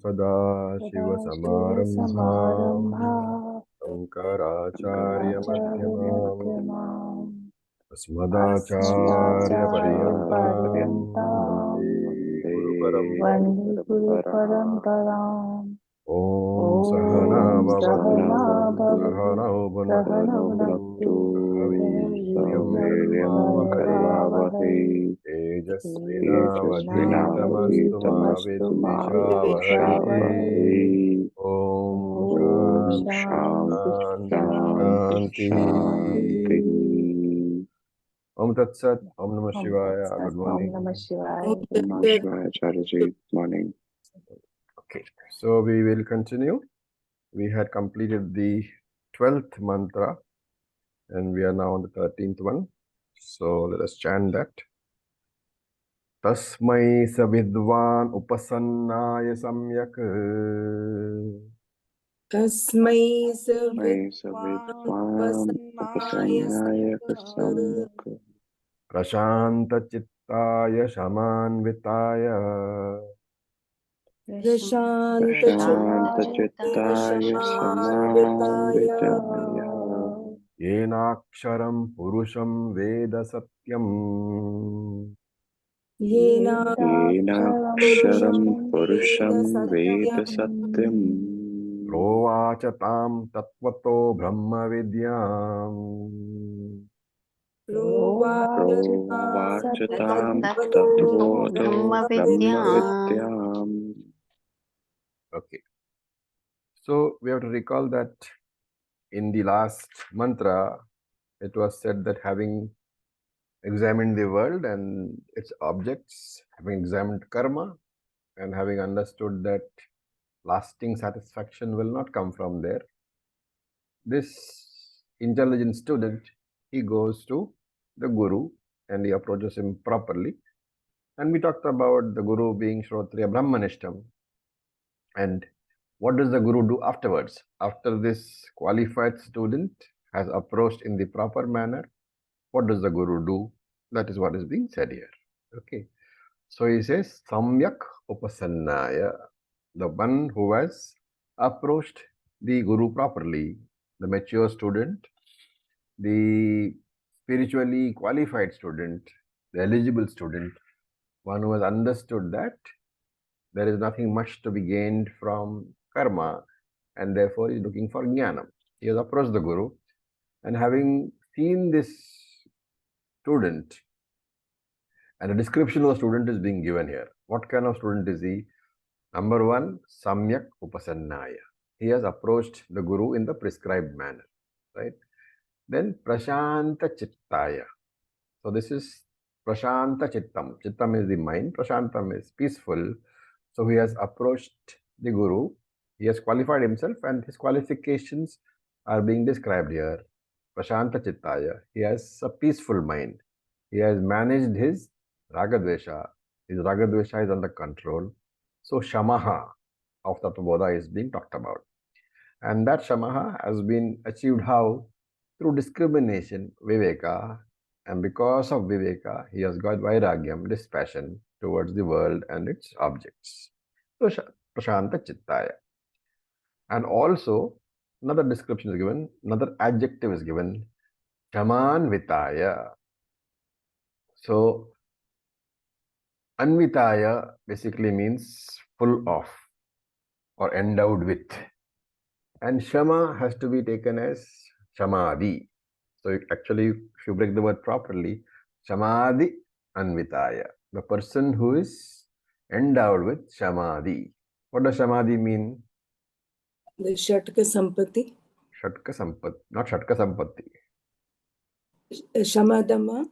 सदाशिवसमारम्भाम् शङ्कराचार्यमध्यमाम् अस्मदाचार्यपर्यन्ताम् वन्दे गुरुपरम्पराम्। ॐ सहना भवतु सहनौ भुनक्तु वीर्यं करवावहै तेजस्विनावधीतमस्तु मा विद्विषावहै। ॐ शान्ति शान्ति। Om Tat Sat. Om Namah Shivaya. Good morning. Om Namah Shivaya. Good morning, Acharya. Good morning. Okay, so we will continue. We had completed the 12th mantra and we are now on the 13th one. So let us chant that. Tasmai savidvan upasannaya samyak. Tasmai savidvan upasannaya samyak. Prashanta chittaya shamanvitaya. Prashanta chittaya samanvitaya. Yenaksharam purusham veda satyam. Yenaksharam purusham veda satyam. Provachatam tattvato brahma vidyam. Provachatam tattvato brahma vidyam. Okay. So we have to recall that in the last mantra, it was said that having examined the world and its objects, having examined karma, and having understood that lasting satisfaction will not come from there, this intelligent student, he goes to the Guru and he approaches him properly. And we talked about the Guru being Shrotriya Brahmanishtam. And what does the Guru do afterwards? After this qualified student has approached in the proper manner, what does the Guru do? That is what is being said here. Okay. So he says, Samyak Upasannaya, the one who has approached the Guru properly, the mature student, the spiritually qualified student, the eligible student, one who has understood that there is nothing much to be gained from karma and therefore is looking for jnanam. He has approached the Guru and having seen this student, and a description of the student is being given here. What kind of student is he? Number one, Samyak Upasannaya. He has approached the Guru in the prescribed manner, right? Then Prashanta Chittaya. So this is Prashanta Chittam. Chittam is the mind, Prashantam is peaceful. So he has approached the Guru, he has qualified himself and his qualifications are being described here. Prashanta Chittaya. He has a peaceful mind. He has managed his Ragadvesha. His Ragadvesha is under control. So Shamaha of Tattva is being talked about. And that Shamaha has been achieved how? Through discrimination, Viveka. And because of Viveka, he has got Vairagyam, dispassion towards the world and its objects. So Prashanta Chittaya. And also, another description is given, another adjective is given, Shamanvitaya. So, Anvitaya basically means full of or endowed with. And Shama has to be taken as Shamadhi. So, actually, if you break the word properly, Shamadhi Anvitaya. The person who is endowed with Shamadhi. What does Shamadhi mean? The Shatka Sampati. Shatka Sampati, not Shatka Sampati. Shamadama.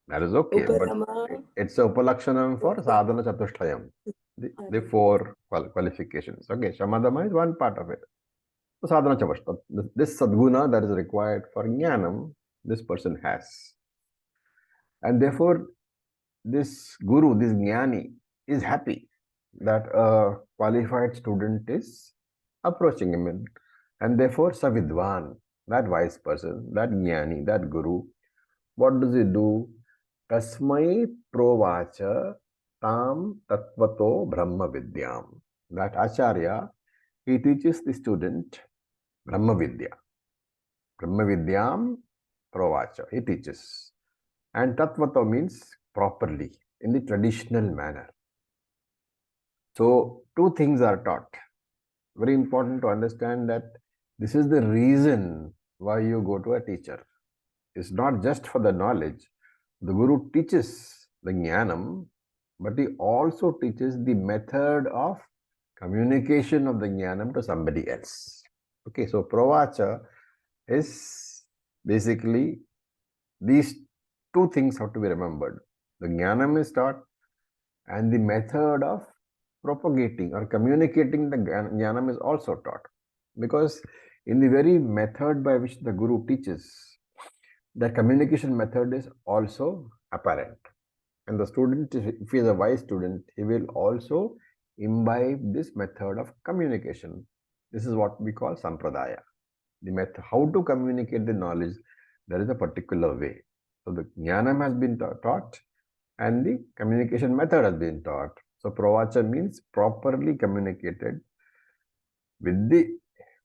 That is okay, Uparama. but it's a Upalakshanam for Sadhana Chatushtayam. The four qualifications. Okay, Shamadama is one part of it. So Sadhana Chatushtayam. This Sadguna that is required for Jnanam, this person has. And therefore, this Guru, this Jnani, is happy that a qualified student is approaching him. And therefore, Savidvan, that wise person, that Jnani, that Guru, what does he do? Tasmai provacha tam tattvato brahma vidyam. that Acharya, he teaches the student Brahma Vidya. Brahma Vidyam Pravacha. He teaches. And Tattvata means properly, in the traditional manner. So, two things are taught. Very important to understand that this is the reason why you go to a teacher. It's not just for the knowledge. The Guru teaches the jnanam, but he also teaches the method of communication of the jnanam to somebody else. Okay, so Pravacha is basically these two things have to be remembered. The jnanam is taught and the method of propagating or communicating the jnanam is also taught. Because in the very method by which the Guru teaches, the communication method is also apparent. And the student, if he is a wise student, he will also imbibe this method of communication. This is what we call sampradaya. The method, how to communicate the knowledge, there is a particular way. So the jnanam has been taught and the communication method has been taught. So pravacha means properly communicated with the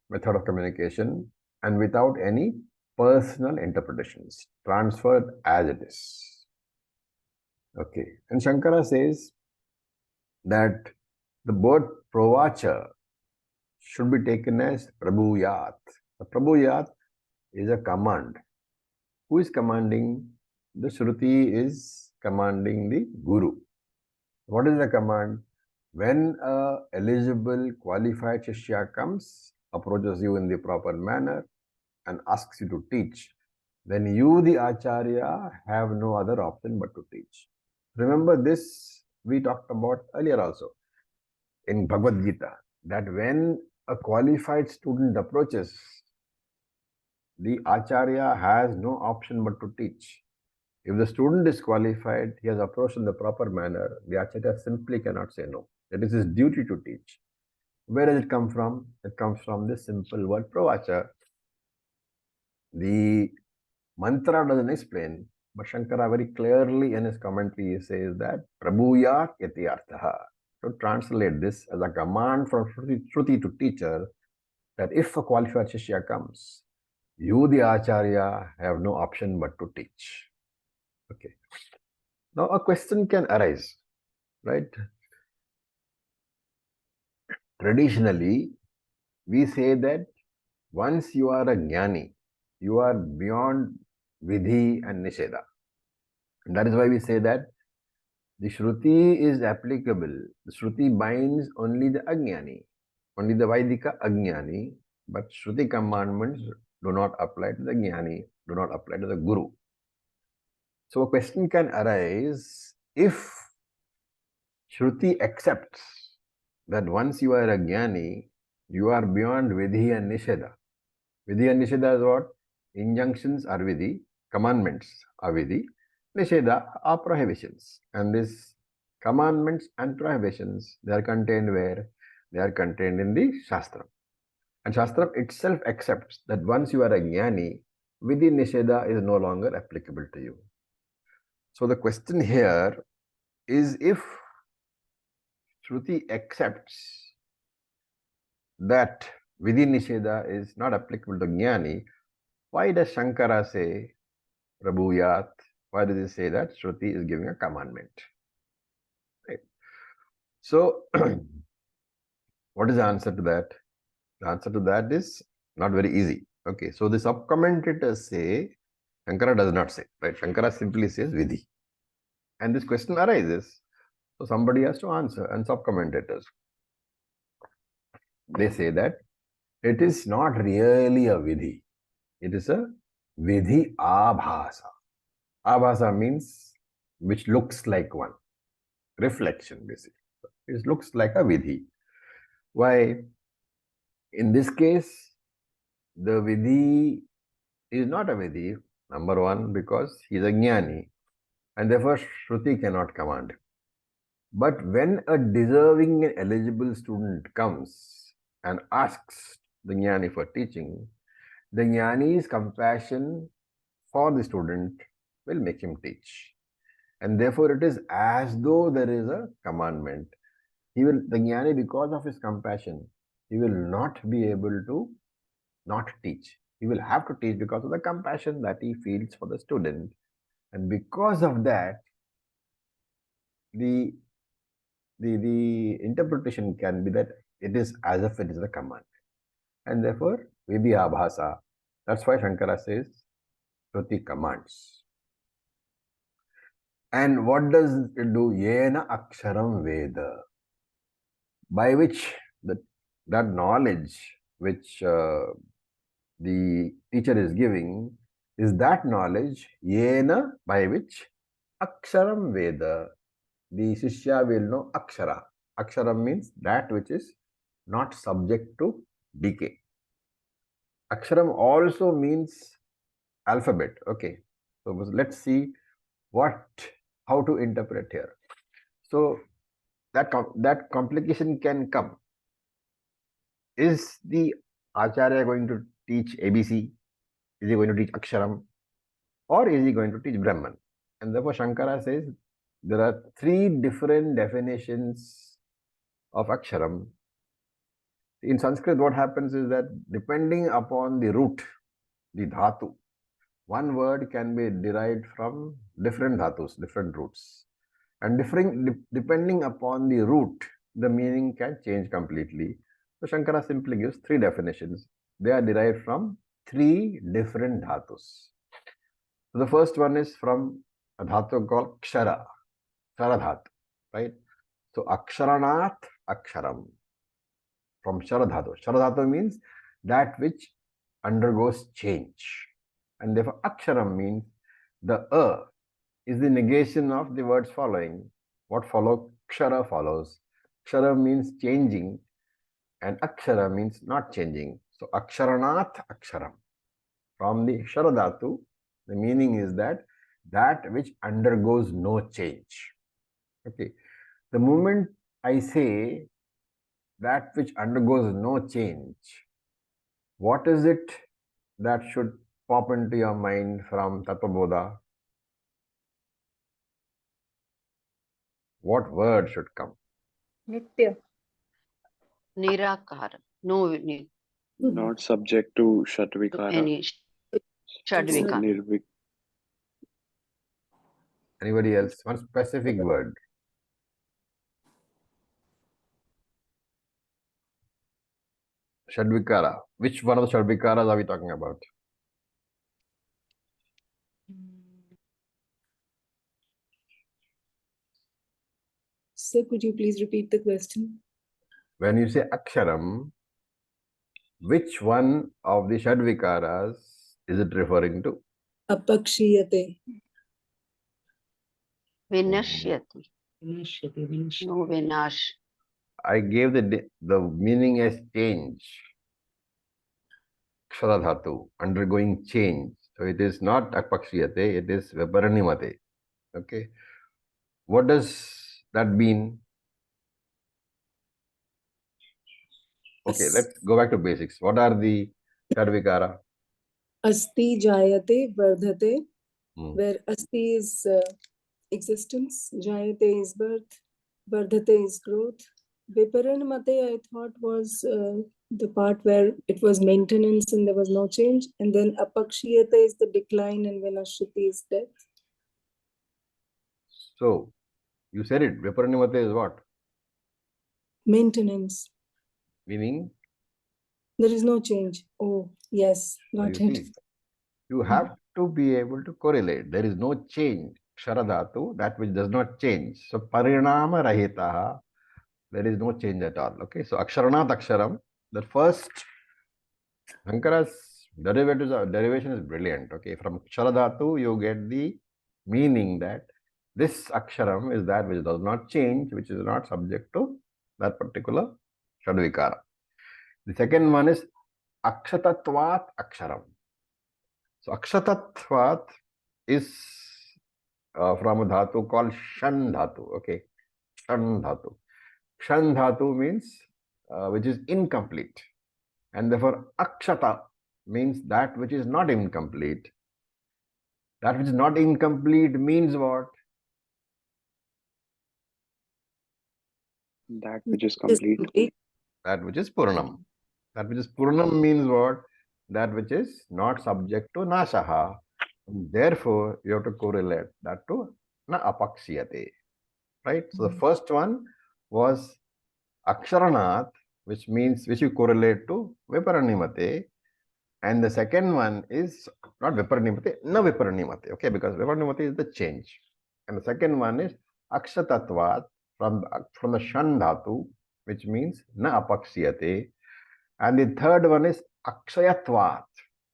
method of communication and without any personal interpretations, transferred as it is. Okay, and Shankara says that the word pravacha should be taken as prabhuyat. The prabhuyat is a command. Who is commanding? The Shruti is commanding the Guru. What is the command? When a eligible qualified Shishya comes, approaches you in the proper manner and asks you to teach, then you, the Acharya, have no other option but to teach. Remember this, we talked about earlier also in Bhagavad Gita, that when a qualified student approaches, the Acharya has no option but to teach. If the student is qualified, he has approached in the proper manner, the Acharya simply cannot say no. It is his duty to teach. Where does it come from? It comes from this simple word pravacha. The mantra doesn't explain, but Shankara very clearly in his commentary says that prabhuyat yatyarthaha. To translate this as a command from Shruti to teacher, that if a qualified Shishya comes, you, the Acharya, have no option but to teach. Okay. Now a question can arise, right? Traditionally, we say that once you are a jnani, you are beyond vidhi and nisheda. And that is why we say that the Shruti is applicable. The Shruti binds only the Ajnani, only the Vaidika Ajnani, but Shruti commandments do not apply to the Jnani, do not apply to the Guru. So a question can arise, if Shruti accepts that once you are a Jnani, you are beyond Vidhi and Nisheda. Vidhi and Nisheda is what? Injunctions are Vidhi, commandments are Vidhi, Nisheda are prohibitions. And these commandments and prohibitions, they are contained where? They are contained in the Shastra. And Shastra itself accepts that once you are a Jnani, Vidhi Nisheda is no longer applicable to you. So the question here is, if Shruti accepts that Vidhi Nisheda is not applicable to Jnani, why does Shankara say Prabhuyat? Why does he say that Shruti is giving a commandment? Right. So, what is the answer to that? The answer to that is not very easy. Okay, so the sub-commentators say, Shankara does not say, right? Shankara simply says Vidhi. And this question arises, so somebody has to answer, and sub-commentators, they say that it is not really a Vidhi. It is a Vidhi Abhasa. Abhasa means which looks like one. Reflection, basically. It looks like a Vidhi. Why? In this case, the Vidhi is not a Vidhi, number one, because he is a Jnani, and therefore Shruti cannot command him. But when a deserving and eligible student comes and asks the Jnani for teaching, the Jnani's compassion for the student will make him teach. And therefore it is as though there is a commandment. the jnani, because of his compassion, he will not be able to not teach. He will have to teach because of the compassion that he feels for the student. And because of that, the the interpretation can be that it is as if it is a command. And therefore, maybe abhasa. That's why Shankara says Shruti commands. And what does it do? Yena aksharam veda. By which that knowledge which the teacher is giving is that knowledge, yena, by which aksharam veda. The shishya will know akshara. Akshara means that which is not subject to decay. Aksharam also means alphabet. Okay. So let's see how to interpret here. So that complication can come. Is the Acharya going to teach ABC? Is he going to teach Aksharam? Or is he going to teach Brahman? And therefore Shankara says there are three different definitions of Aksharam. In Sanskrit, what happens is that depending upon the root, the dhatu, one word can be derived from different dhatus, different roots. And depending upon the root, the meaning can change completely. So Shankara simply gives three definitions. They are derived from three different dhatus. So the first one is from a dhatu called kshara, kshara dhatu, right? So aksharanat aksharam, from shara dhatu. Shara dhatu means that which undergoes change. And therefore aksharam means the is the negation of the words following. What follow? Kshara follows. Kshara means changing and akshara means not changing. So aksharanat aksharam. From the kshara dhatu, the meaning is that which undergoes no change. Okay. The moment I say that which undergoes no change, what is it that should pop into your mind from Tattva-bodha? What word should come? Nitya. Nirakara. No, Not subject to Shatvikara. any Shadvika. Nirvik. Anybody else? One specific word. Shadvikara. Which one of the Shadvikaras are we talking about? Sir, could you please repeat the question? When you say Aksharam, which one of the Shadvikaras is it referring to? Apakshiyate. Vinashyati. Vinashyati. No Vinash. I gave the meaning as change. Kshara dhatu, undergoing change. So it is not apakshiyate, it is viparinimate. Okay. What does that mean? Okay, let's go back to basics. What are the Shadvikara? Asti jayate vardhate, where asti is existence, jayate is birth, vardhate is growth. Viparinamate, I thought, was the part where it was maintenance and there was no change. And then apakshiyate is the decline and vinashriti is death. So, you said it. Viparinimate is what? Maintenance. Meaning? There is no change. Oh, yes, So got you it. see, you have to be able to correlate. There is no change. Ksharadhatu, that which does not change. So parinama rahitaha, there is no change at all. Okay, so aksharanat aksharam, the first Shankara's derivation is brilliant. Okay, from ksharadhatu, you get the meaning that this aksharam is that which does not change, which is not subject to that particular shadvikara. The second one is akshatatvat aksharam. So akshatatvat is from a dhatu called shan dhatu. Okay, shan dhatu. Shan dhatu means which is incomplete, and therefore akshata means that which is not incomplete. That which is not incomplete means what? That which is Is complete. complete. That which is Purnam. That which is Purnam means what? That which is not subject to Nashaha. Therefore, you have to correlate that to Na Apakshiyate. Right? So the first one was Aksharanath, which means which you correlate to Viparanimate. And the second one is not Viparanimate, Na Viparanimate. Okay, because Viparanimate is the change. And the second one is Akshatatvat from the Shan Dhatu, which means Na Apakshiyate. And the third one is Akshayatvat.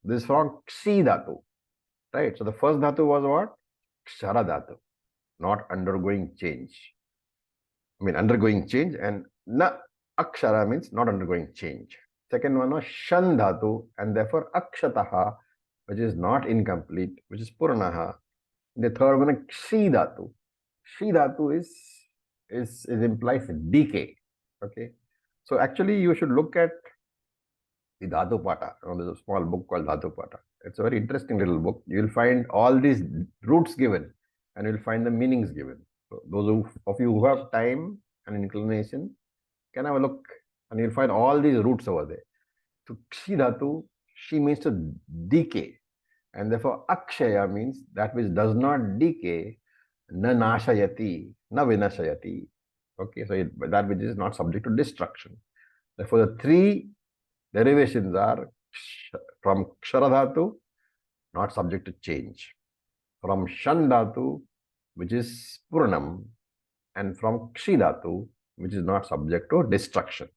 This is from Kshi Dhatu. Right? So the first Dhatu was what? Kshara Dhatu, not undergoing change. I mean, undergoing change, and Na Akshara means not undergoing change. Second one was Shan Dhatu, and therefore Akshataha, which is not incomplete, which is Purnaha. The third one is Kshi Dhatu. Kshi Dhatu is implies decay. Okay. So actually, you should look at the Dhatu Pata. There's a small book called Dhatu Pata. It's a very interesting little book. You'll find all these roots given, and you'll find the meanings given. So those of you who have time and inclination can have a look, and you'll find all these roots over there. So Kshi Dhatu, she means to decay, and therefore Akshaya means that which does not decay, na nashayati, na vinashayati. Okay, so that which is not subject to destruction. Therefore, the three derivations are from Kshara Dhatu, not subject to change, from Shan Dhatu, which is Purnam, and from Kshi Dhatu, which is not subject to destruction.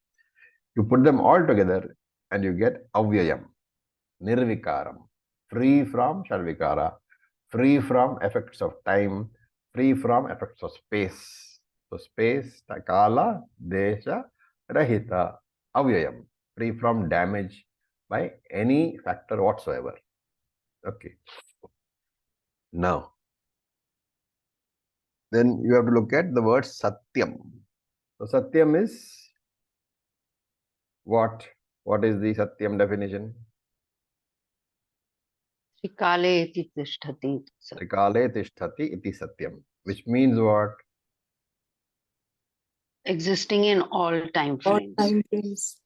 You put them all together and you get Avyayam, Nirvikaram, free from Sharvikara, free from effects of time, free from effects of space. So space, Kala, Desha, Rahita, Avyayam, free from damage by any factor whatsoever. Okay. Now, then you have to look at the word Satyam. So Satyam is what? What is the Satyam definition? Trikale iti tishtati. Trikale tishtati iti Satyam, which means what? Existing in all time All frames. time frames.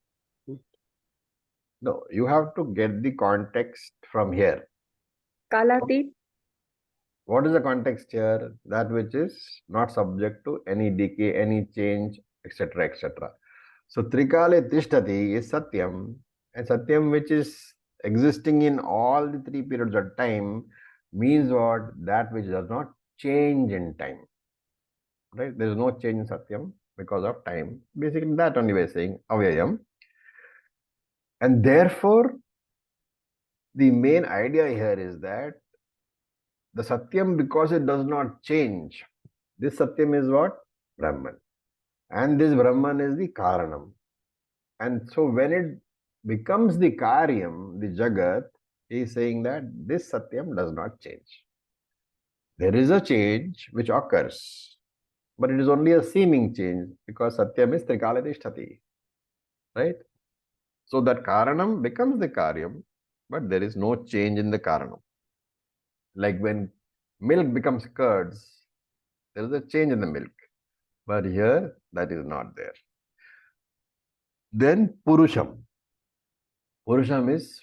No, you have to get the context from here. Kalatit. What is the context here? That which is not subject to any decay, any change, etc., etc. So Trikale Tishtati is Satyam, and Satyam which is existing in all the three periods of time means what? That which does not change in time. Right? There is no change in Satyam because of time. Basically, that only way saying Avyayam. And therefore, the main idea here is that the Satyam, because it does not change, this Satyam is what? Brahman. And this Brahman is the Karanam. And so when it becomes the Karyam, the Jagat, he is saying that this Satyam does not change. There is a change which occurs, but it is only a seeming change because Satyam is Trikaladishtati. Right? So that Karanam becomes the Karyam, but there is no change in the Karanam. Like when milk becomes curds, there is a change in the milk. But here, that is not there. Then Purusham. Purusham is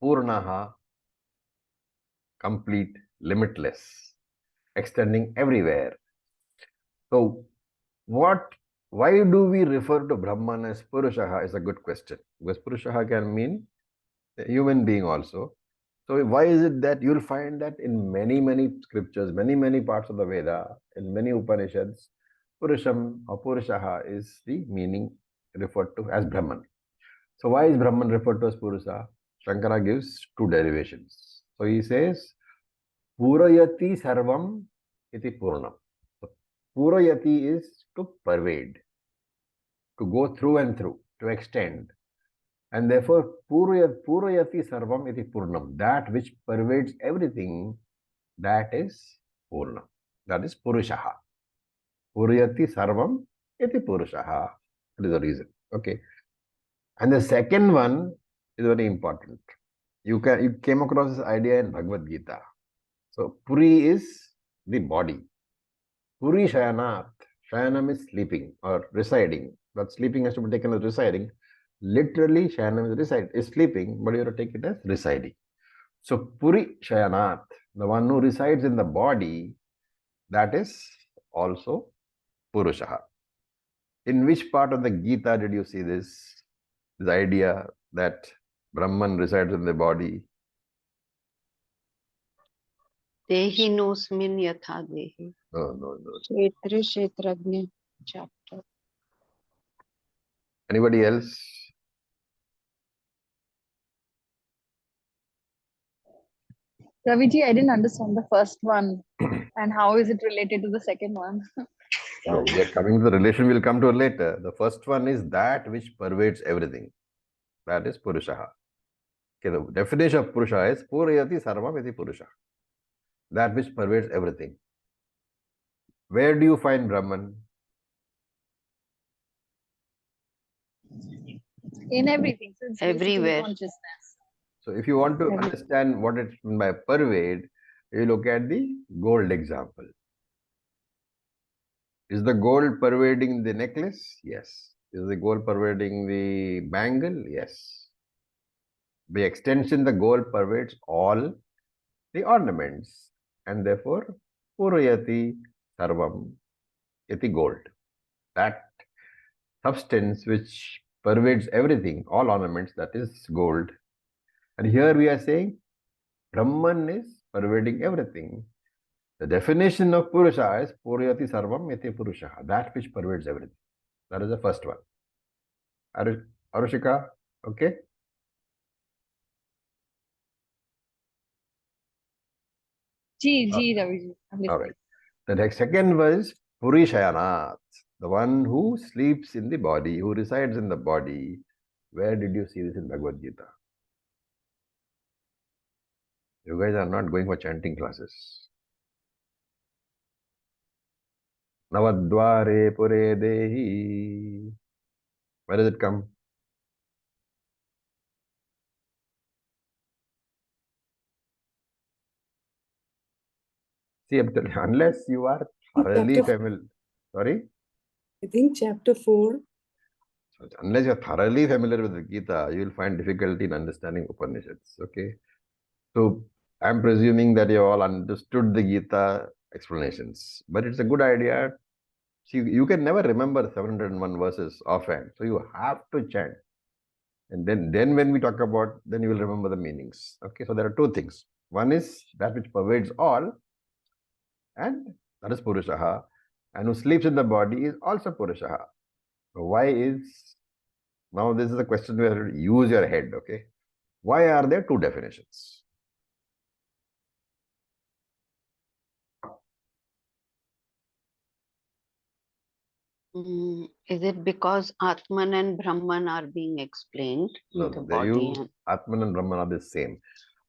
Purnaha, complete, limitless, extending everywhere. So, why do we refer to Brahman as Purushaha is a good question. Because Purushaha can mean a human being also. So, why is it that you'll find that in many, many scriptures, many parts of the Veda, in many Upanishads, Purusham or Purushaha is the meaning referred to as Brahman. So why is Brahman referred to as Purusa? Shankara gives two derivations. So he says, Purayati Sarvam iti Purnam. So Purayati is to pervade, to go through and through, to extend. And therefore, Purayati Sarvam iti Purnam. That which pervades everything, that is Purnam. That is Purushaha. Purayati Sarvam iti Purushaha. That is the reason. Okay. And the second one is very important. You came across this idea in Bhagavad Gita. So Puri is the body. Puri Shayanat. Shayanam is sleeping or residing, but sleeping has to be taken as residing. Literally, Shayanam is sleeping, but you have to take it as residing. So, Puri Shayanat, the one who resides in the body, that is also Purushaha. In which part of the Gita did you see this idea that Brahman resides in the body? Dehi nosmin yatha dehi. No. Kshetra Kshetrajna chapter. Anybody else? Raviji, I didn't understand the first one. And how is it related to the second one? No, we are coming to the relation, we'll come to it later. The first one is that which pervades everything. That is Purushaha. Okay, the definition of Purusha is Purayati Sarvam iti Purusha. That which pervades everything. Where do you find Brahman? In everything. So it's basically Everywhere. consciousness. So if you want to Everything. understand what it's meant by pervade, you look at the gold example. Is the gold pervading the necklace? Yes. Is the gold pervading the bangle? Yes. By extension, the gold pervades all the ornaments, and therefore Purayati Sarvam iti gold. That substance which pervades everything, all ornaments, that is gold. And here we are saying Brahman is pervading everything. The definition of Purusha is Purayati Sarvam iti Purusha, that which pervades everything. That is the first one. Arushika, okay? Raviji. I'm listening. All right. The next second was Puri Shayanat, the one who sleeps in the body, who resides in the body. Where did you see this in Bhagavad Gita? You guys are not going for chanting classes. Navadvare Pure Dehi. Where does it come? See, I'm telling you, unless you are thoroughly Chapter- familiar. Sorry? I think chapter 4. Unless you're thoroughly familiar with the Gita, you will find difficulty in understanding Upanishads. Okay? So I'm presuming that you all understood the Gita explanations. But it's a good idea. See, you can never remember 701 verses offhand. So you have to chant. And then when we talk about, then you will remember the meanings. Okay, so there are two things. One is that which pervades all, and that is Purushaha. And who sleeps in the body is also Purushaha. So why is, now this is a question where you use your head, okay? Why are there two definitions? Is it because Atman and Brahman are being explained in No, the no, body? Atman and Brahman are the same.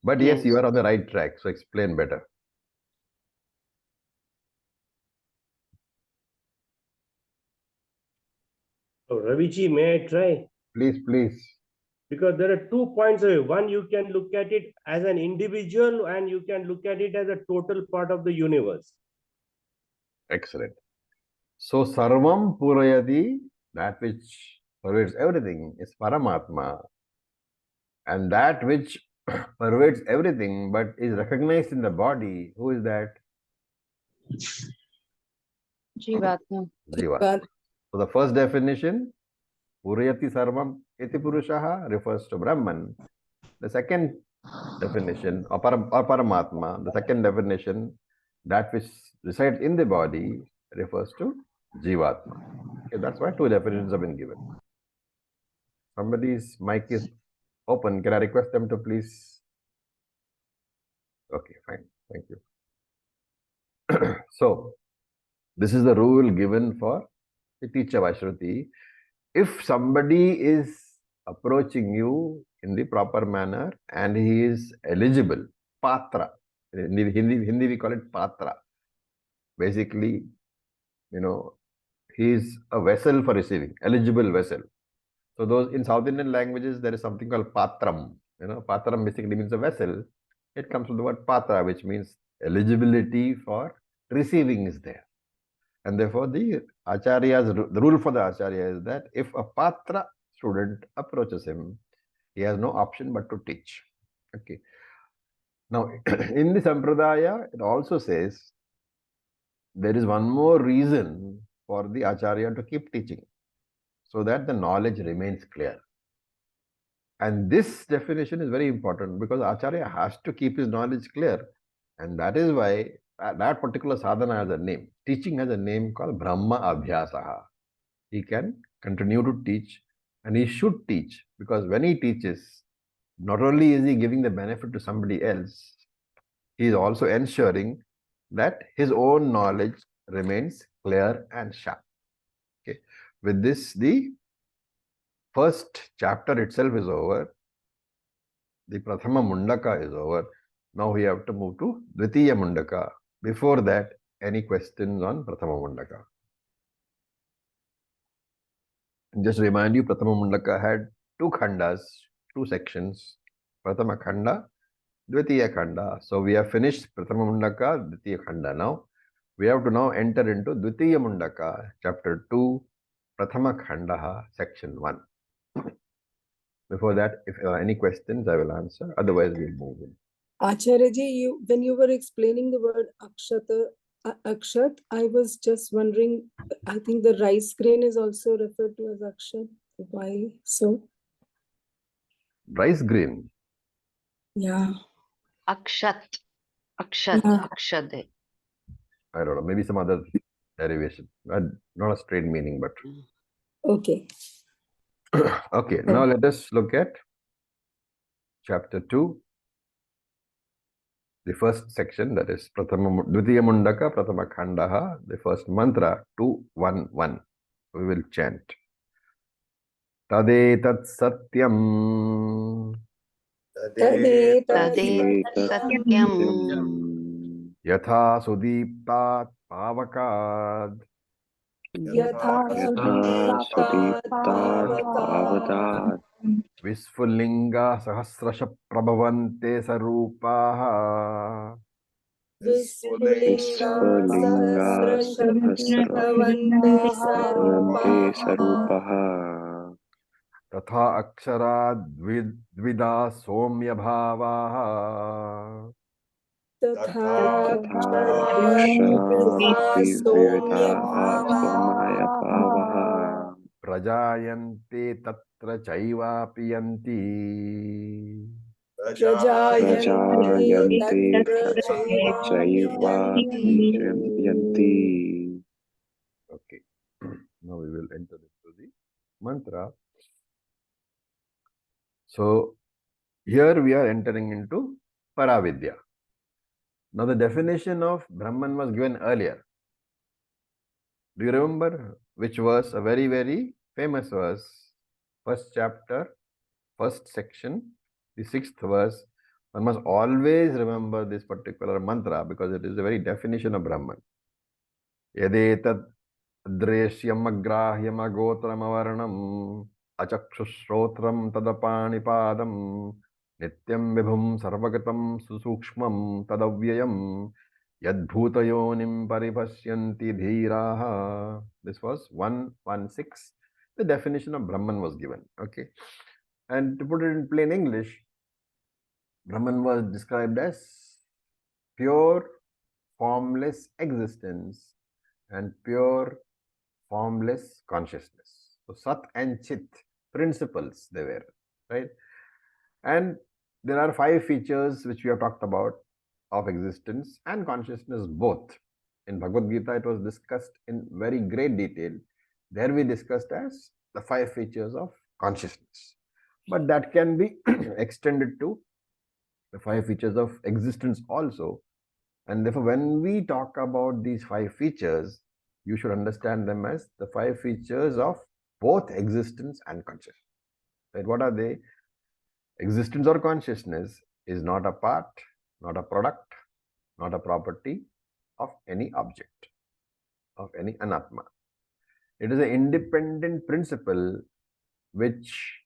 But yes, you Yes. are on the right track. So explain better. So Raviji, may I try? Please. Because there are 2 points of view. One, you can look at it as an individual, and you can look at it as a total part of the universe. Excellent. So Sarvam Purayati, that which pervades everything, is Paramatma. And that which pervades everything but is recognized in the body, who is that? Jivatma. Jiva. So the first definition, Purayati Sarvam iti Purushaha, refers to Brahman. The second definition, or Paramatma, the second definition, that which resides in the body, refers to Jivatma. Okay, that's why two definitions have been given. Somebody's mic is open. Can I request them to please? Okay, fine. Thank you. So, this is the rule given for the teacher Vashruti. If somebody is approaching you in the proper manner and he is eligible, patra. In Hindi we call it patra. Basically, he is a vessel for receiving, eligible vessel. So those in South Indian languages, there is something called patram. Patram basically means a vessel. It comes from the word patra, which means eligibility for receiving is there. And therefore, the rule for the Acharya is that if a Patra student approaches him, he has no option but to teach. Okay. Now, in the Sampradaya, it also says there is one more reason for the Acharya to keep teaching, so that the knowledge remains clear. And this definition is very important because Acharya has to keep his knowledge clear. And that is why that particular sadhana has a name. Teaching has a name called Brahma Abhyasaha. He can continue to teach and he should teach, because when he teaches, not only is he giving the benefit to somebody else, he is also ensuring that his own knowledge remains clear and sharp. Okay. With this, the first chapter itself is over. The Prathama Mundaka is over. Now we have to move to Dvitiya Mundaka. Before that, any questions on Prathama Mundaka? Just remind you, Prathama Mundaka had two khandas, two sections. Prathama Khanda, Dvitiya Khanda. So we have finished Prathama Mundaka, Dvitiya Khanda. Now we have to now enter into Dvitiya Mundaka, chapter 2, Prathama Khanda, section 1. Before that, if there are any questions, I will answer. Otherwise, we'll move in. Acharya, when you were explaining the word akshat, I was just wondering, I think the rice grain is also referred to as akshat. Why so? Rice grain. Yeah. Akshat. Yeah. Akshade. I don't know, maybe some other derivation. Not a straight meaning, but. Okay. Okay, now let us look at chapter 2, the first section, that is Dvitiya Mundaka, Prathama Khandaha, the first mantra, 2-1-1. We will chant. Tadetat Satyam Tadet satyam Yatha Sudiptat Pavakad Yatha Sudiptat Pavakat Visfulinga Sahasrasha Prabhavante Sarupaha Vispulinga Sahasravante Sarupaha Tatha Akshara Dvida Somya Bhavaha Tatha Akshara Somya Bhavaha Prajayante Tatra Chaivapi Yanti Prajayante Tatra Chaivapi. Okay. Now we will enter into the mantra. So here we are entering into Paravidya. Now the definition of Brahman was given earlier. Do you remember which verse? A very, very famous verse. First chapter, first section, the 6th verse. One must always remember this particular mantra because it is the very definition of Brahman. Yadetat Dreshyam Agrahyam Agotram Avarnam Achakshushrotram Tadapanipadam Nityam Vibhum Sarvagatam Susukshmam Tadavyayam Yadbhutayonim Paripashyanti Dhiraha. This was 116. The definition of Brahman was given. Okay. And to put it in plain English, Brahman was described as pure, formless existence and pure, formless consciousness. So Sat and Chit, principles they were, right? And there are 5 features which we have talked about of existence and consciousness both. In Bhagavad Gita, it was discussed in very great detail. There we discussed as the 5 features of consciousness. But that can be extended to the 5 features of existence also. And therefore, when we talk about these 5 features, you should understand them as the 5 features of both existence and consciousness. Right? What are they? Existence or consciousness is not a part, not a product, not a property of any object, of any anatma. It is an independent principle which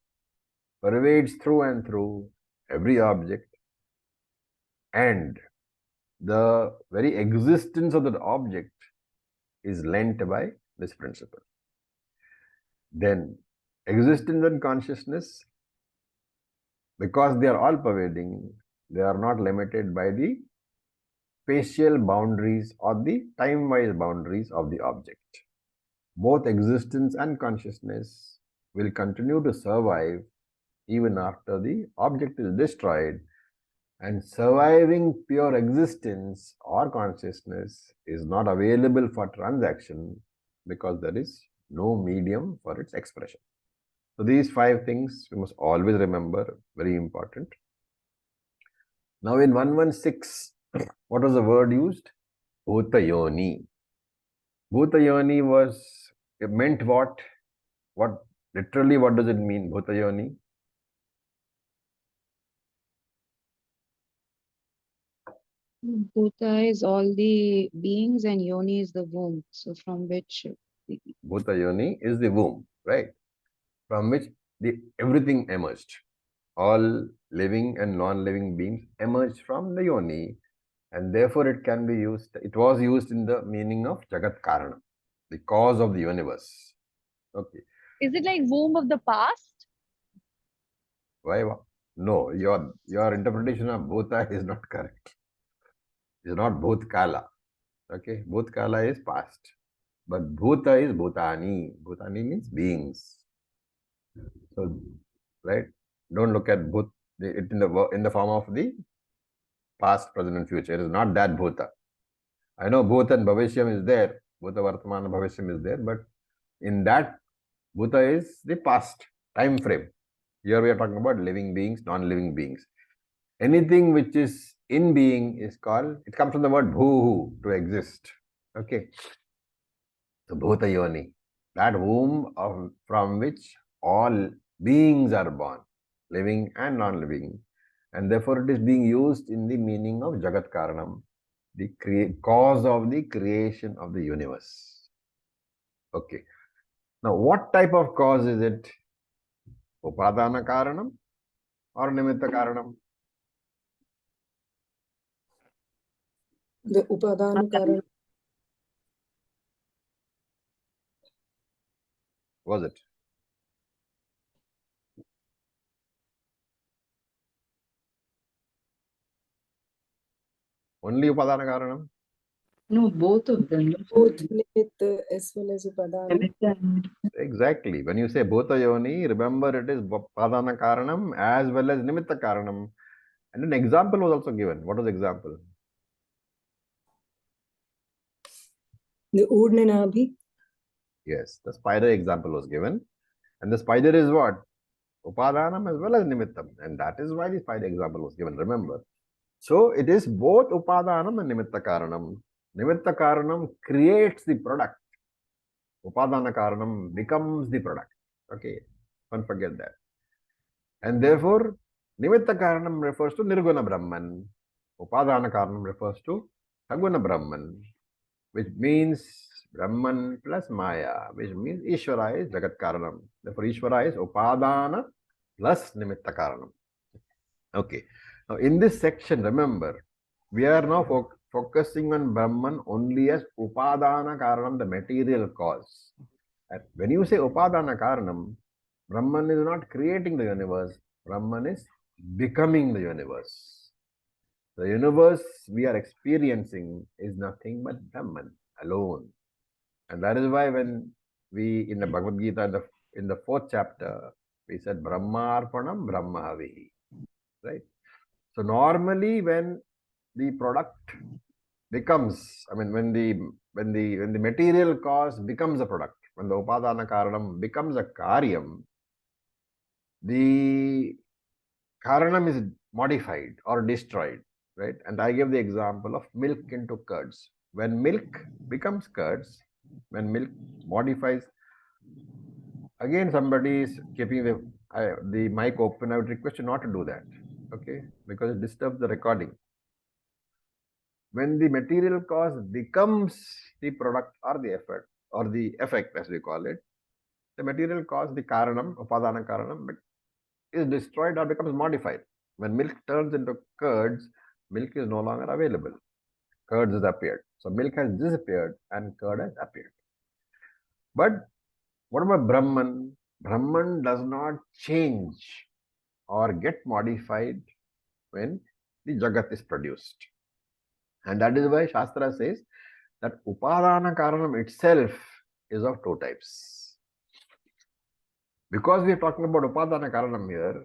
pervades through and through every object, and the very existence of that object is lent by this principle. Then existence and consciousness, because they are all pervading, they are not limited by the spatial boundaries or the time-wise boundaries of the object. Both existence and consciousness will continue to survive even after the object is destroyed, and surviving pure existence or consciousness is not available for transaction because there is no medium for its expression. So these 5 things we must always remember, very important. Now in 116, what was the word used? Bhutayoni. Bhutayoni meant what? Literally, what does it mean, Bhutayoni? Bhuta is all the beings and Yoni is the womb. So from which Bhutayoni is the womb, right? From which everything emerged. All living and non-living beings emerged from the Yoni, and therefore it can be used, it was used in the meaning of Jagat Karana, the cause of the universe. Okay. Is it like womb of the past? Why? No, your interpretation of Bhuta is not correct. It's not Bhutkala. Okay, Bhutkala is past. But Bhuta is Bhutani. Bhutani means beings. So, right? Don't look at Bhut it in the form of the past, present, and future. It is not that Bhuta. I know Bhut and Bhavishyam is there. Bhuta, Vartamana, Bhavishyam is there. But in that, Bhuta is the past time frame. Here we are talking about living beings, non-living beings. Anything which is in being is called, it comes from the word bhuhu, to exist. Okay. So Bhuta Yoni, that womb from which all beings are born, living and non-living. And therefore it is being used in the meaning of Jagat Karanam, the cause of the creation of the universe. Okay. Now what type of cause is it? Upadana Karanam or Nimitta Karanam? The Upadana Karana. Was it? Only Upadana Karanam? No, both of them. Both Nimitta as well as Upadana. Exactly. When you say Bhuta Yoni, remember it is Upadana Karanam as well as Nimitta Karanam. And an example was also given. What was the example? The Urdnanabhi. Yes, the spider example was given. And the spider is what? Upadanam as well as Nimittam. And that is why the spider example was given. Remember. So it is both Upadanam and Nimitta Karanam. Nimitta Karanam creates the product. Upadana Karanam becomes the product. Okay, don't forget that. And therefore, Nimitta Karanam refers to Nirguna Brahman. Upadana Karanam refers to Saguna Brahman, which means Brahman plus Maya, which means Ishvara is Jagat Karanam. Therefore, Ishvara is Upadana plus Nimitta Karanam. Okay. Now, in this section, remember, we are now focusing on Brahman only as Upadana Karanam, the material cause. And when you say Upadana Karanam, Brahman is not creating the universe, Brahman is becoming the universe. The universe we are experiencing is nothing but Brahman alone. And that is why when we, in the Bhagavad Gita, in the 4th chapter, we said Brahmarpanam Brahmavihi. Right? So normally when the product becomes, I mean, when the material cause becomes a product, when the Upadana Karanam becomes a Karyam, the Karanam is modified or destroyed, right? And I gave the example of milk into curds. When milk becomes curds, when milk modifies, again somebody is keeping the mic open. I would request you not to do that, okay? Because it disturbs the recording. When the material cause becomes the product or the effect as we call it, the material cause, the Karanam, Upadana Karanam, is destroyed or becomes modified. When milk turns into curds, milk is no longer available. Curds has appeared. So milk has disappeared and curd has appeared. But what about Brahman? Brahman does not change or get modified when the Jagat is produced. And that is why Shastra says that Upadana Karanam itself is of two types. Because we are talking about Upadana Karanam here,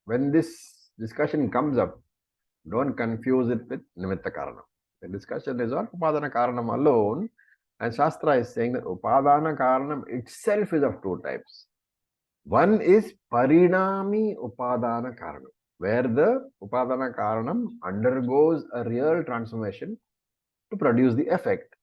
when this discussion comes up, don't confuse it with Nimitta Karanam. The discussion is on Upadana Karanam alone, and Shastra is saying that Upadana Karanam itself is of two types. One is Parinami Upadana Karanam, where the Upadana Karanam undergoes a real transformation to produce the effect.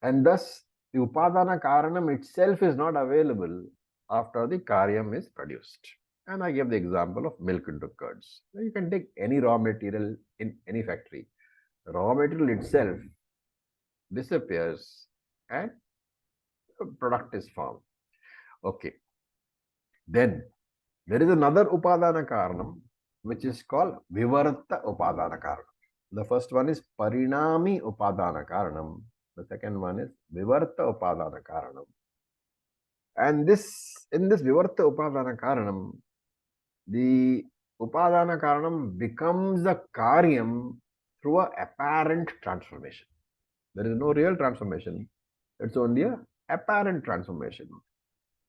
And thus, the Upadana Karanam itself is not available after the Karyam is produced. And I gave the example of milk into curds. Now you can take any raw material in any factory. The raw material itself disappears and a product is formed. Okay. Then there is another Upadana Karanam which is called Vivarta Upadana Karanam. The first one is Parinami Upadana Karanam. The second one is Vivarta Upadana Karanam. And in this Vivarta Upadana Karanam, the Upadana Karanam becomes a Karyam through an apparent transformation. There is no real transformation. It's only an apparent transformation.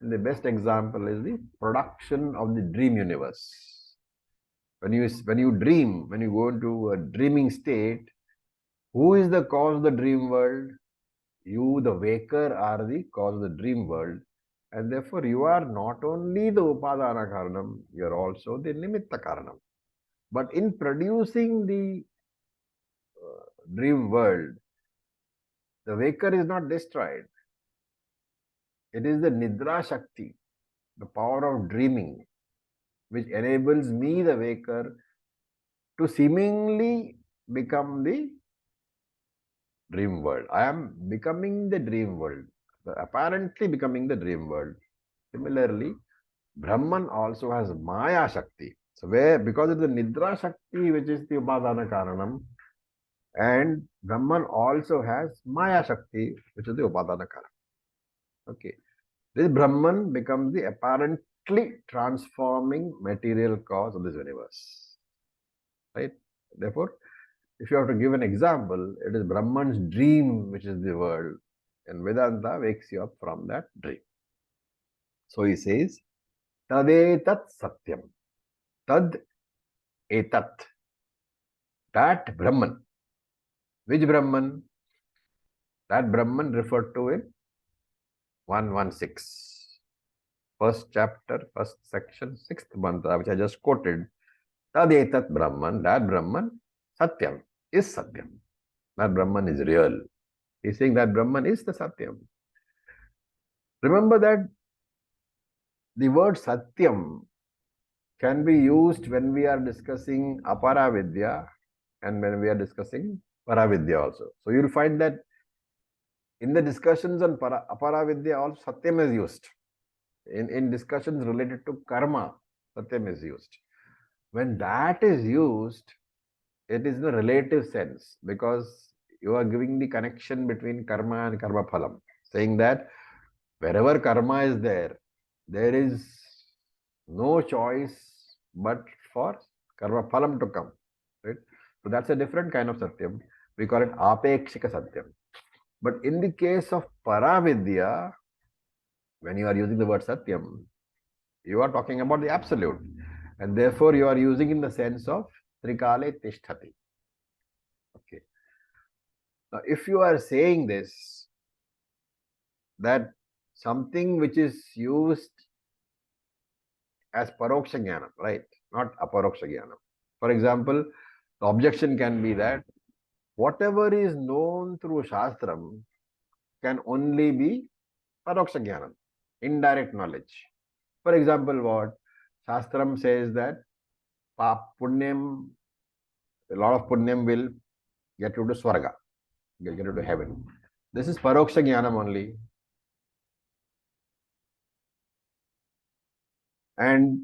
And the best example is the production of the dream universe. When you dream, when you go into a dreaming state, who is the cause of the dream world? You, the waker, are the cause of the dream world. And therefore, you are not only the Upadana Karanam, you are also the Nimitta Karanam. But in producing the dream world, the waker is not destroyed. It is the Nidra Shakti, the power of dreaming, which enables me, the waker, to seemingly become the dream world. I am becoming the dream world, apparently becoming the dream world. Similarly, Brahman also has Maya Shakti. So because it's the Nidra Shakti which is the Upadana Karanam, and Brahman also has Maya Shakti which is the Upadana Karanam. Okay. This Brahman becomes the apparently transforming material cause of this universe. Right? Therefore, if you have to give an example, it is Brahman's dream which is the world, and Vedanta wakes you up from that dream. So he says, Tadetat Satyam. Tad etat. That Brahman. Which Brahman? That Brahman referred to in 116. First chapter, first section, sixth mantra, which I just quoted. Tadetat Brahman. That Brahman, Satyam, is Satyam. That Brahman is real. He's saying that Brahman is the Satyam. Remember that the word Satyam can be used when we are discussing Aparavidya and when we are discussing Paravidya also. So you'll find that in the discussions on Aparavidya also Satyam is used. In discussions related to karma, Satyam is used. When that is used, it is in a relative sense because you are giving the connection between karma and karma phalam, saying that wherever karma is there is no choice but for karma phalam to come. Right? So that's a different kind of Satyam. We call it Apekshika Satyam. But in the case of Paravidya, when you are using the word Satyam, you are talking about the absolute. And therefore, you are using in the sense of Trikale Tishtati. Okay. Now, if you are saying this, that something which is used as Paroksha Jnanam, right? Not Aparoksha Jnanam. For example, the objection can be that whatever is known through Shastram can only be Paroksha Jnanam, indirect knowledge. For example, what? Shastram says that Punyam, a lot of Punyam will get you to Swarga, get you to heaven. This is Paroksha Jnanam only. And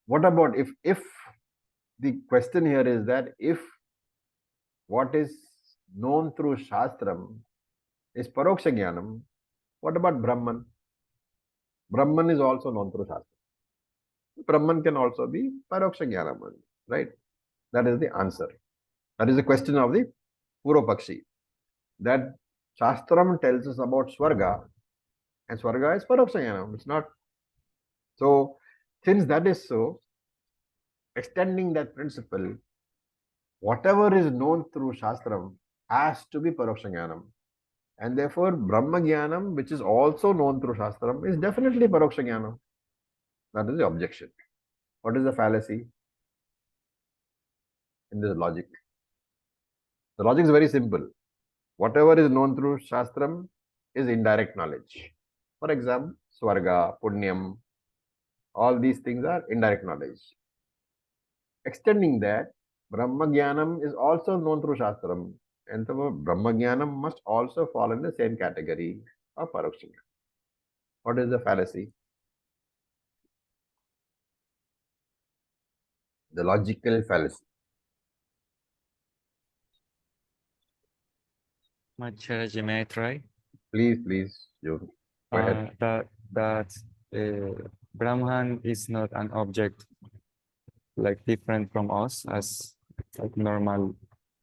what about if the question here is that if what is known through Shastram is Paroksha Jnanam, what about Brahman? Brahman is also known through Shastram. Brahman can also be Paroksha Jnanam, right? That is the answer. That is the question of the Purvapakshi. That Shastram tells us about Swarga, and Swarga is Paroksha Jnanam. It's not. So, since that is so, extending that principle, whatever is known through Shastram has to be Paroksha Jnanam. And therefore, Brahma Jnanam, which is also known through Shastram, is definitely Paroksha Jnanam. That is the objection. What is the fallacy in this logic? The logic is very simple. Whatever is known through Shastram is indirect knowledge. For example, Swarga, Punyam, all these things are indirect knowledge. Extending that, Brahma Jnanam is also known through Shastram, and so Brahma Jnanam must also fall in the same category of Paroksha. What is the fallacy? The logical fallacy. Acharya, may I try? Please, you go ahead. That Brahman is not an object like different from us as like normal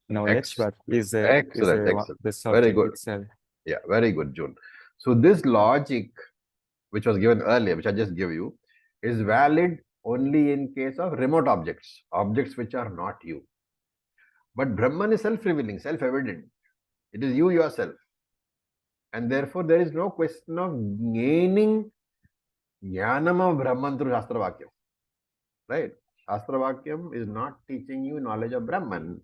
knowledge, but is Excellent. the Very subject good. itself. Yeah, very good, June. So this logic, which was given earlier, which I just give you, is valid only in case of remote objects, objects which are not you. But Brahman is self-revealing, self-evident. It is you yourself. And therefore, there is no question of gaining jnanam of Brahman through Shastra Vakyam. Right? Shastra Vakyam is not teaching you knowledge of Brahman.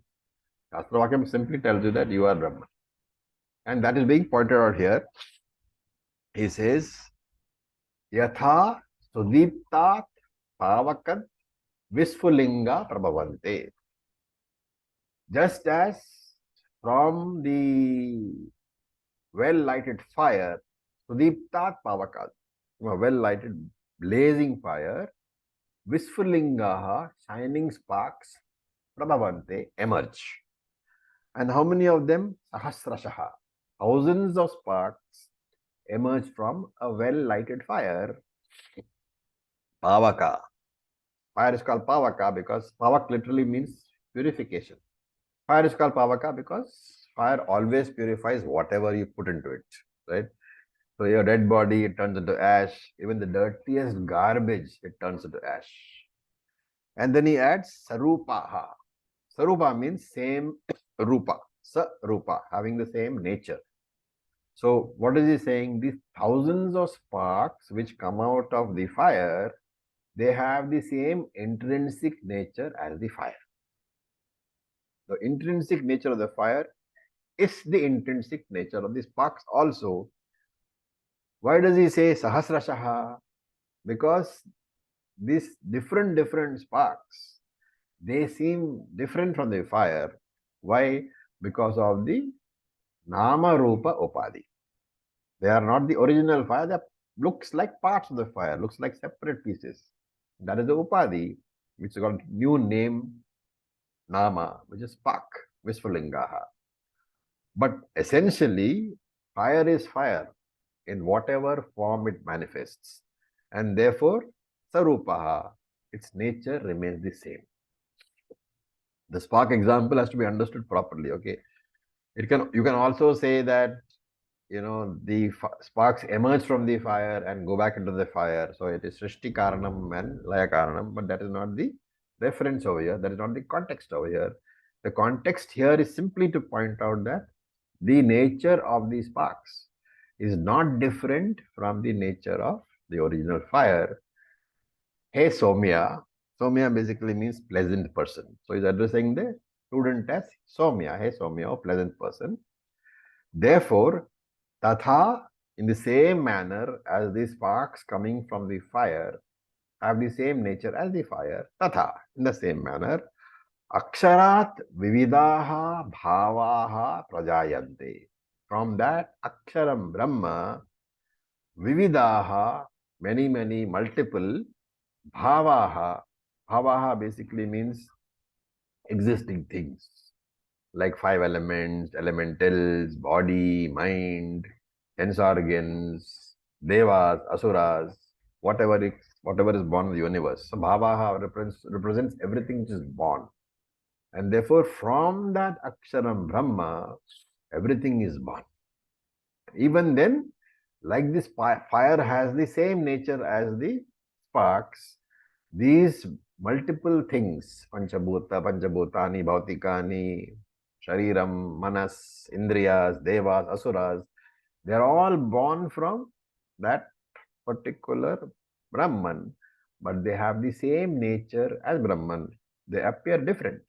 Shastra Vakyam simply tells you that you are Brahman. And that is being pointed out here. He says, Yatha Sudiptat Pavakat Visfulinga Prabhavante. Just as from the well-lighted fire, Sudiptat Pavakat, from a well-lighted blazing fire, Visfulingaha, shining sparks, Prabhavante, emerge. And how many of them? Sahasrashaha. Thousands of sparks emerge from a well-lighted fire. Pavaka. Fire is called Pavaka because Pavak literally means purification. Fire is called Pavaka because fire always purifies whatever you put into it, right? So your dead body, it turns into ash. Even the dirtiest garbage, it turns into ash. And then he adds Sarupaha. Sarupa means same Rupa. Sarupa, having the same nature. So what is he saying? These thousands of sparks which come out of the fire, they have the same intrinsic nature as the fire. The intrinsic nature of the fire is the intrinsic nature of the sparks also. Why does he say Sahasrashaha? Because these different sparks, they seem different from the fire. Why? Because of the Nama Rupa Upadi. They are not the original fire. They looks like parts of the fire, looks like separate pieces. That is the Upadi, which is called new name Nama, which is spark, Visfulingaha. But essentially, fire is fire in whatever form it manifests. And therefore, Sarupaha, its nature remains the same. The spark example has to be understood properly, okay? You can also say that, the sparks emerge from the fire and go back into the fire. So it is Srishti Karanam and Laya Karanam, but that is not the reference over here. That is not the context over here. The context here is simply to point out that the nature of the sparks is not different from the nature of the original fire. Hey Somya. Somya basically means pleasant person. So he's addressing the student as Somya. Hey Somya, or pleasant person. Therefore, Tatha, in the same manner as the sparks coming from the fire have the same nature as the fire, Tatha, in the same manner, Aksharat Vividaha Bhavaha Prajayante. From that Aksharam Brahma, Vividaha, many, multiple, Bhavaha. Bhavaha basically means existing things. like 5 elements, elementals, body, mind, sense organs, devas, asuras, whatever is born in the universe. So Bhavaha represents everything which is born. And therefore, from that Aksharam Brahma, everything is born. Even then, like this fire has the same nature as the sparks, these multiple things, Panchabhutani, Bhautikani, Shariram, Manas, Indriyas, Devas, Asuras, they are all born from that particular Brahman, but they have the same nature as Brahman. They appear different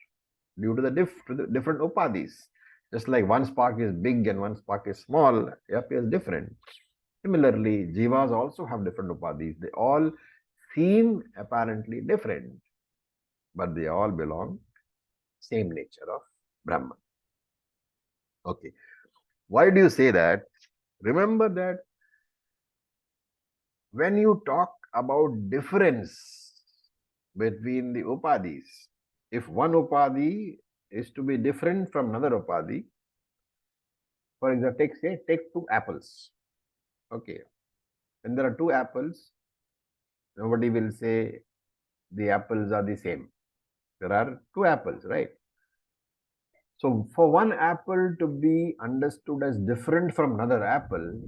due to the different upadhis. Just like one spark is big and one spark is small, it appears different. Similarly, jivas also have different upadhis. They all seem apparently different, but they all belong same nature of Brahman. Okay. Why do you say that? Remember that when you talk about difference between the upadhis, if one upadhi is to be different from another upadhi, for example, take 2 apples. Okay. When there are 2 apples, nobody will say the apples are the same. There are 2 apples, right? So for one apple to be understood as different from another apple,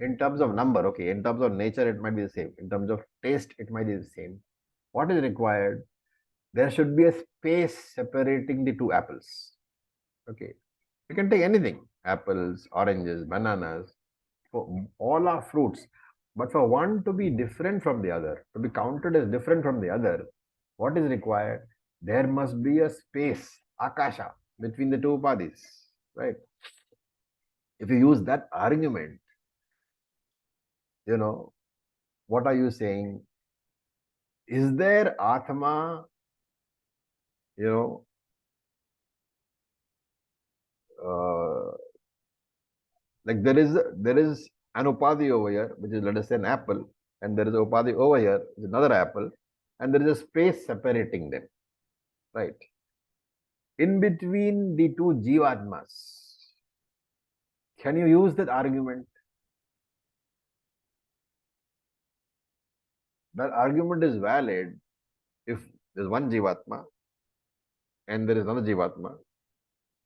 in terms of number, okay, in terms of nature, it might be the same. In terms of taste, it might be the same. What is required? There should be a space separating the 2 apples. Okay. You can take anything, apples, oranges, bananas, all are fruits. But for one to be different from the other, to be counted as different from the other, what is required? There must be a space, akasha, between the 2 upadhis, right? If you use that argument, what are you saying? Is there Atma, like there is an upadhi over here, which is, let us say, an apple, and there is a upadhi over here, which is another apple, and there is a space separating them, right? In between the 2 jivatmas, can you use that argument? That argument is valid if there is one jivatma and there is another jivatma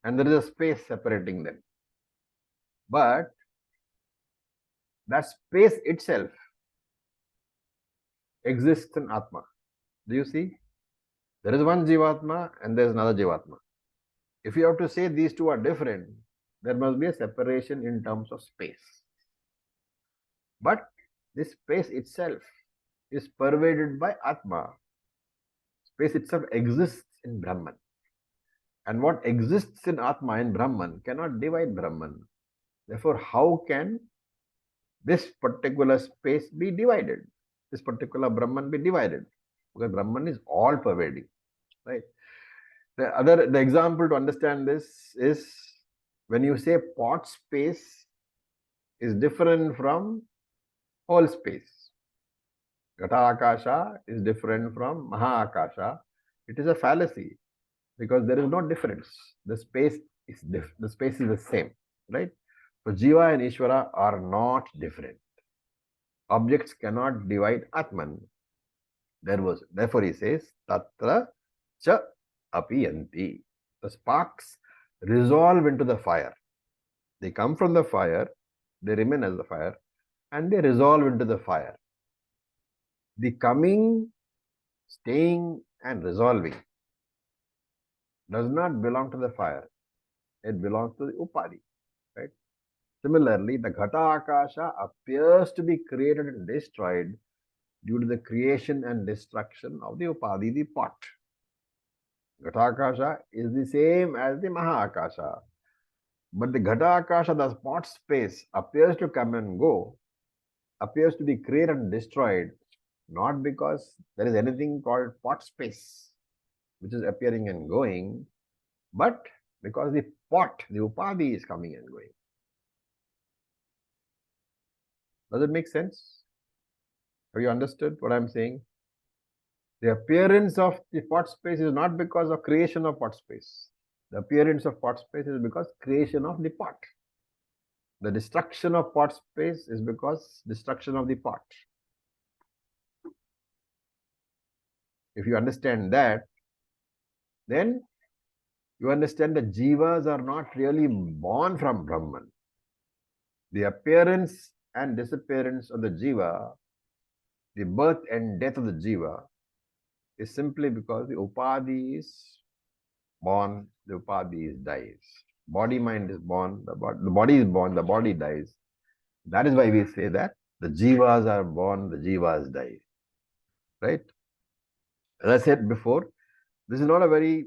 and there is a space separating them. But that space itself exists in Atma. Do you see? There is one jivatma and there is another jivatma. If you have to say these 2 are different, there must be a separation in terms of space. But this space itself is pervaded by Atma. Space itself exists in Brahman. And what exists in Atma and Brahman cannot divide Brahman. Therefore, how can this particular space be divided? This particular Brahman be divided? Because Brahman is all pervading, right? The example to understand this is when you say pot space is different from whole space. Gata Akasha is different from Maha Akasha. It is a fallacy because there is no difference. The space is the same, right? So Jiva and Ishvara are not different. Objects cannot divide Atman. Therefore he says, Tatra cha apiyanti. The sparks resolve into the fire. They come from the fire, they remain as the fire, and they resolve into the fire. The coming, staying, and resolving does not belong to the fire. It belongs to the upadhi, right? Similarly, the Ghata Akasha appears to be created and destroyed due to the creation and destruction of the upadhi, the pot. Ghata Akasha is the same as the Maha Akasha. But the Ghata Akasha, the pot space, appears to come and go, appears to be created and destroyed, not because there is anything called pot space, which is appearing and going, but because the pot, the upadhi, is coming and going. Does it make sense? Have you understood what I'm saying? The appearance of the pot space is not because of creation of pot space. The appearance of pot space is because creation of the pot. The destruction of pot space is because destruction of the pot. If you understand that, then you understand that jivas are not really born from Brahman. The appearance and disappearance of the jiva, the birth and death of the jiva, is simply because the upadhi is born, the upadhi dies. Body mind is born, the body is born, the body dies. That is why we say that the jivas are born, the jivas die. Right? As I said before, this is not a very,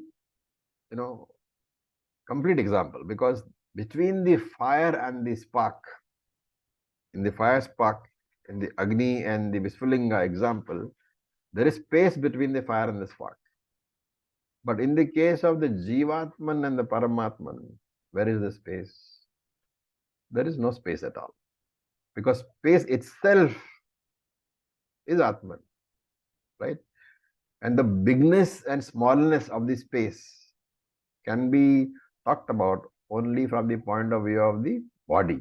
complete example, because between the fire and the spark, in the fire spark, in the Agni and the Visvalinga example, there is space between the fire and the spark. But in the case of the Jivatman and the Paramatman, where is the space? There is no space at all. Because space itself is Atman, right? And the bigness and smallness of the space can be talked about only from the point of view of the body.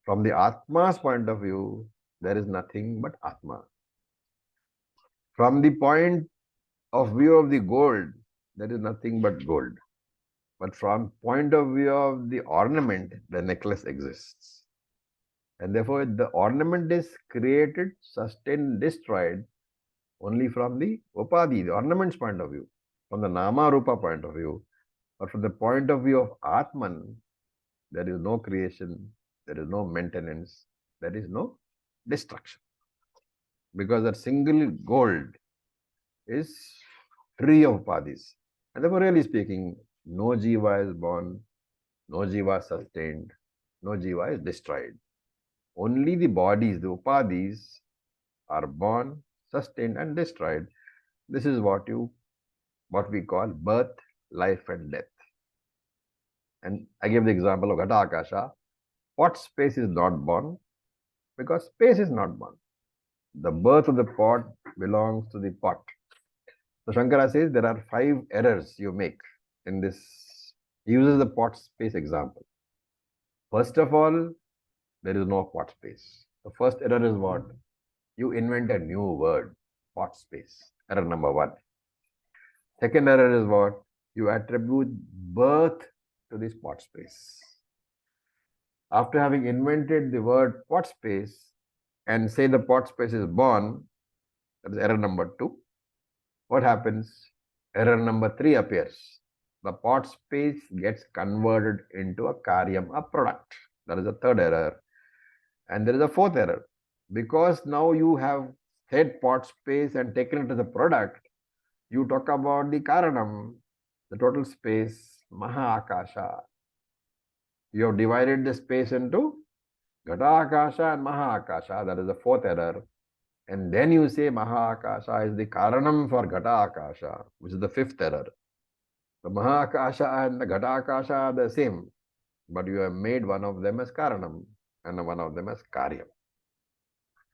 From the Atma's point of view, there is nothing but Atma. From the point of view of the gold, there is nothing but gold. But from point of view of the ornament, the necklace exists. And therefore, the ornament is created, sustained, destroyed only from the upadhi, the ornament's point of view, from the nama rupa point of view. But from the point of view of Atman, there is no creation, there is no maintenance, there is no destruction. Because that single gold is free of upadhis. And therefore, really speaking, no jiva is born, no jiva is sustained, no jiva is destroyed. Only the bodies, the upadhis, are born, sustained, and destroyed. This is what we call birth, life, and death. And I gave the example of Ghata Akasha. Pot space is not born because space is not born. The birth of the pot belongs to the pot. So Shankara says there are 5 errors you make in this. He uses the pot space example. First of all, there is no pot space. The first error is what? You invent a new word, pot space. Error number 1. Second error is what? You attribute birth to this pot space. After having invented the word pot space and say the pot space is born, that is error number 2. What happens? Error number 3 appears. The pot space gets converted into a karyam, a product. That is the third error. And there is a fourth error. Because now you have said pot space and taken it as a product, you talk about the karanam, the total space, maha akasha. You have divided the space into Ghata Akasha and Maha Akasha. That is the fourth error. And then you say Maha Akasha is the Karanam for Ghata Akasha, which is the fifth error. The Maha Akasha and the Ghata Akasha are the same, but you have made one of them as Karanam and one of them as Karyam.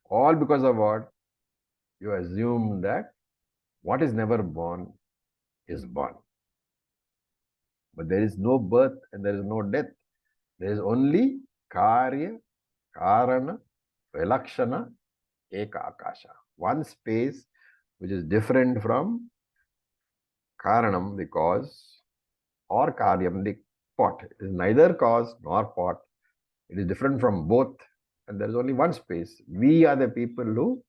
All because of what? You assume that what is never born is born. But there is no birth and there is no death. There is only Karya, Karana, Vilakshana, Eka Akasha. One space which is different from Karanam, the cause, or Karyam, the pot. It is neither cause nor pot. It is different from both. And there is only one space. We are the people who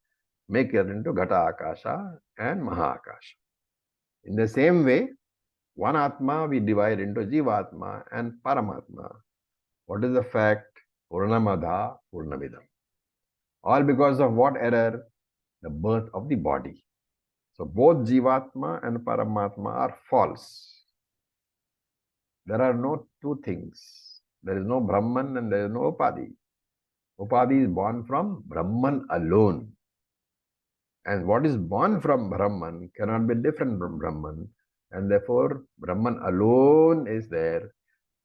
make it into Ghata Akasha and Maha Akasha. In the same way, one Atma we divide into Jivatma and Paramatma. What is the fact? Purnamadha Purnamidam. All because of what error? The birth of the body. So both Jivatma and Paramatma are false. There are no two things. There is no Brahman and there is no Upadhi. Upadhi is born from Brahman alone. And what is born from Brahman cannot be different from Brahman. And therefore, Brahman alone is there.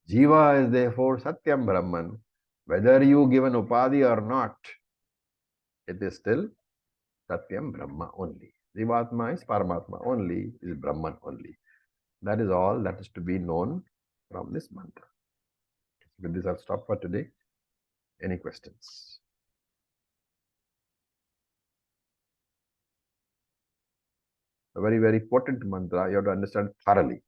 Jiva is therefore Satyam Brahman. Whether you give an Upadhi or not, it is still Satyam Brahma only. Jivatma is Paramatma only, is Brahman only. That is all that is to be known from this mantra. With this, I'll stop for today. Any questions? A very, very potent mantra. You have to understand thoroughly.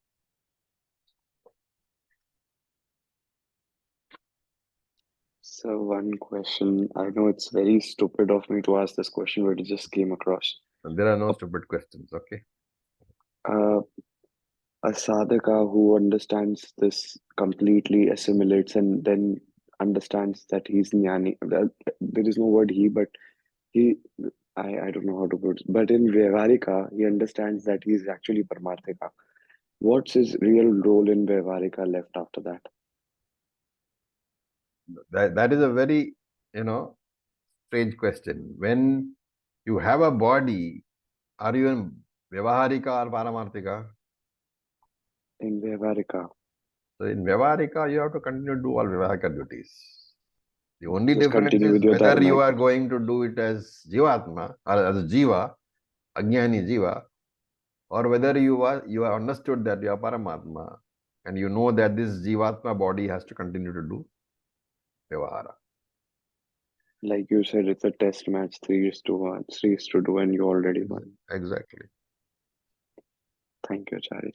So one question. I know it's very stupid of me to ask this question, but it just came across. And there are no stupid questions, okay? A sadhaka who understands this completely assimilates and then understands that he's jnani. Well, there is no word he, but he, I don't know how to put it. But in Vyavaharika, he understands that he's actually Paramarthika. What's his real role in Vyavaharika left after that? That is a very, strange question. When you have a body, are you in Vyavaharika or Paramarthika? In Vyavaharika. So in Vyavaharika, you have to continue to do all Vyavaharika duties. The only Just difference continue is with your whether you dharma. are going to do it as Jivatma or as Jiva, Ajnani Jiva, or whether you are understood that you are Paramatma and you know that this Jivatma body has to continue to do Vyavahara. Like you said, it's a test match, 3:1, 3:2, and you already won. Exactly. Thank you, Acharya.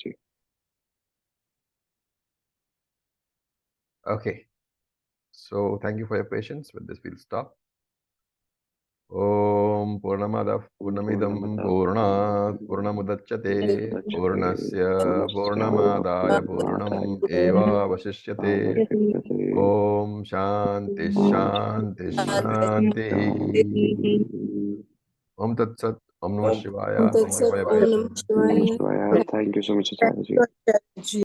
Okay. So thank you for your patience. With this, we'll stop. Om Purnamadav Purnamidam Purnat Purnamudachyate Purnasya Purnamadaya Purnam Eva Vasishyate Om Shanti Shanti Shanti Om Tat Sat Om Namah Shivaya. Om Tat Thank you Sat, for your Om patience. Namah Shivaya. Thank you so much, Acharya. Thank you, Acharya ji.